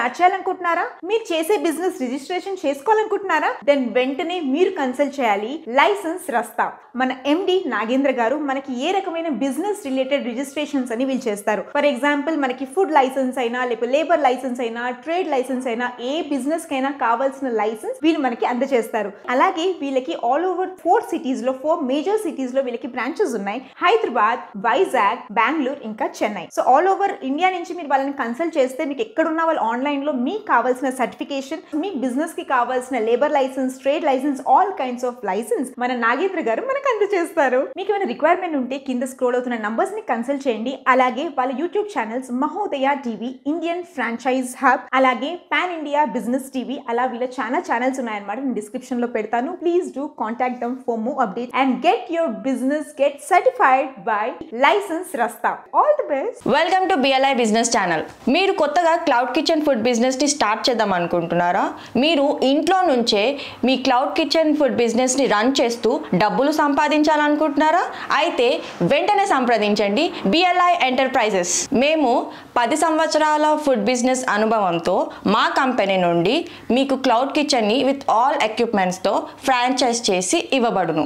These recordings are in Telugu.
స్టార్ట్ చేయాలనుకుంటున్నారా? మీరు చేసే బిజినెస్ రిజిస్ట్రేషన్ చేసుకోవాలనుకుంటున్నారా? దెన్ వెంటనే మీరు కన్సల్ట్ చేయాలి లైసెన్స్ రస్తా. మన ఎండి నాగేంద్ర గారు మనకి ఏ రకమైన బిజినెస్ రిలేటెడ్ రిజిస్ట్రేషన్స్ అని వీళ్ళు చేస్తారు. ఫర్ ఎగ్జాంపుల్ మనకి ఫుడ్ లైసెన్స్ అయినా, లేకపోతే లేబర్ లైసెన్స్ అయినా, ట్రేడ్ లైసెన్స్ అయినా, ఏ బిజినెస్ కైనా కావాల్సిన లైసెన్స్ వీళ్ళు మనకి అందజేస్తారు. అలాగే వీళ్ళకి ఆల్ ఓవర్ 4 మేజర్ సిటీస్ లో వీళ్ళకి బ్రాంచెస్ ఉన్నాయి. హైదరాబాద్, వైజాగ్, బెంగళూరు, ఇంకా Chennai. So all over India నుంచి మీరు వాళ్ళని కన్సల్ట్ చేస్తే మీకు ఎక్కడున్నా వాళ్ళు ఆన్లైన్ లో మీకు కావాల్సిన సర్టిఫికేషన్, మీ బిజినెస్ కి కావాల్సిన labour license, trade license, all kinds of license మన నాగేంద్ర గారు మనకు అందజేస్తారు. మీకు ఏమైనా రిక్వైర్మెంట్ ఉంటే కింద స్క్రోల్ అవుతున్న నంబర్స్ ని కన్సల్ట్ చేయండి. అలాగే వాళ్ళ YouTube channels Mahodaya TV, Indian franchise hub, అలాగే పాన్ ఇండియా బిజినెస్ టీవీ, అలా వీళ్ళ చాలా ఛానల్స్ ఉన్నాయన్నమాట. నేను డిస్క్రిప్షన్ లో పెడతాను. Please do contact them for more update and get your business get certified by license Rasta. All the best. Welcome to BLI business channel. మీరు కొత్తగా క్లౌడ్ కిచెన్ ఫుడ్ బిజినెస్ ని స్టార్ట్ చేద్దాం అనుకుంటున్నారా? మీరు ఇంట్లో నుంచే మీ క్లౌడ్ కిచెన్ ఫుడ్ బిజినెస్ ని రన్ చేస్తూ డబ్బులు సంపాదించాలనుకుంటున్నారా? అయితే వెంటనే సంప్రదించండి బిఎల్ఐ ఎంటర్ప్రైజెస్. మేము 10 సంవత్సరాల ఫుడ్ బిజినెస్ అనుభవంతో మా కంపెనీ నుండి మీకు క్లౌడ్ కిచెన్ ని విత్ ఆల్ ఎక్విప్మెంట్స్ తో ఫ్రాంచైజ్ చేసి ఇవ్వబడును.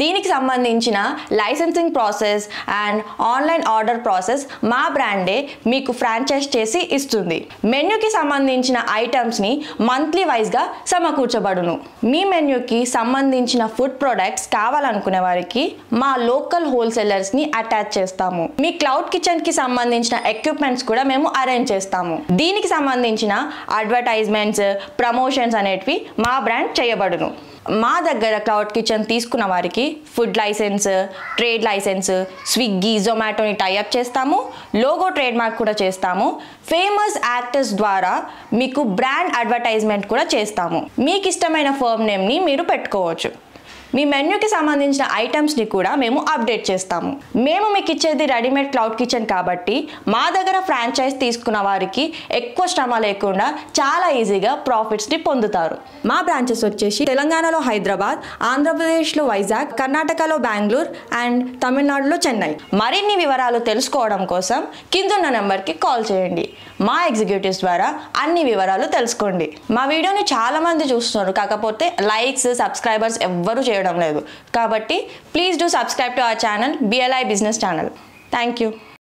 దీనికి సంబంధించిన licensing process and online order process మా బ్రాండే మీకు ఫ్రాంచైజ్ చేసి ఇస్తుంది. మెన్యూకి సంబంధించిన ఐటమ్స్ని మంత్లీ వైజ్గా సమకూర్చబడును. మీ మెన్యూకి సంబంధించిన ఫుడ్ ప్రొడక్ట్స్ కావాలనుకునే వారికి మా లోకల్ హోల్సేలర్స్ని అటాచ్ చేస్తాము. మీ క్లౌడ్ కిచెన్కి సంబంధించిన ఎక్విప్మెంట్స్ కూడా మేము అరేంజ్ చేస్తాము. దీనికి సంబంధించిన అడ్వర్టైజ్మెంట్స్, ప్రమోషన్స్ అనేటివి మా బ్రాండ్ చేయబడును. మా దగ్గర క్లౌడ్ కిచెన్ తీసుకున్న వారికి food license, trade license, Swiggy, జొమాటోని టైఅప్ చేస్తాము. లోగో ట్రేడ్ మార్క్ కూడా చేస్తాము. ఫేమస్ యాక్టర్స్ ద్వారా మీకు బ్రాండ్ అడ్వర్టైజ్మెంట్ కూడా చేస్తాము. మీకు ఇష్టమైన ఫర్మ్ నేమ్ని మీరు పెట్టుకోవచ్చు. మీ మెన్యూకి సంబంధించిన ఐటమ్స్ని కూడా మేము అప్డేట్ చేస్తాము. మేము మీకు ఇచ్చేది రెడీమేడ్ క్లౌడ్ కిచెన్ కాబట్టి మా దగ్గర ఫ్రాంచైజ్ తీసుకున్న వారికి ఎక్కువ శ్రమ లేకుండా చాలా ఈజీగా ప్రాఫిట్స్ని పొందుతారు. మా బ్రాంచెస్ వచ్చేసి తెలంగాణలో హైదరాబాద్, ఆంధ్రప్రదేశ్లో వైజాగ్, కర్ణాటకలో బెంగళూరు అండ్ తమిళనాడులో చెన్నై. మరిన్ని వివరాలు తెలుసుకోవడం కోసం కిందున్న నెంబర్కి కాల్ చేయండి. మా ఎగ్జిక్యూటివ్స్ ద్వారా అన్ని వివరాలు తెలుసుకోండి. మా వీడియోని చాలామంది చూస్తున్నారు, కాకపోతే లైక్స్, సబ్స్క్రైబర్స్ ఎవ్వరూ చేయడం లేదు. కాబట్టి please do subscribe to our channel BLI business channel. Thank you.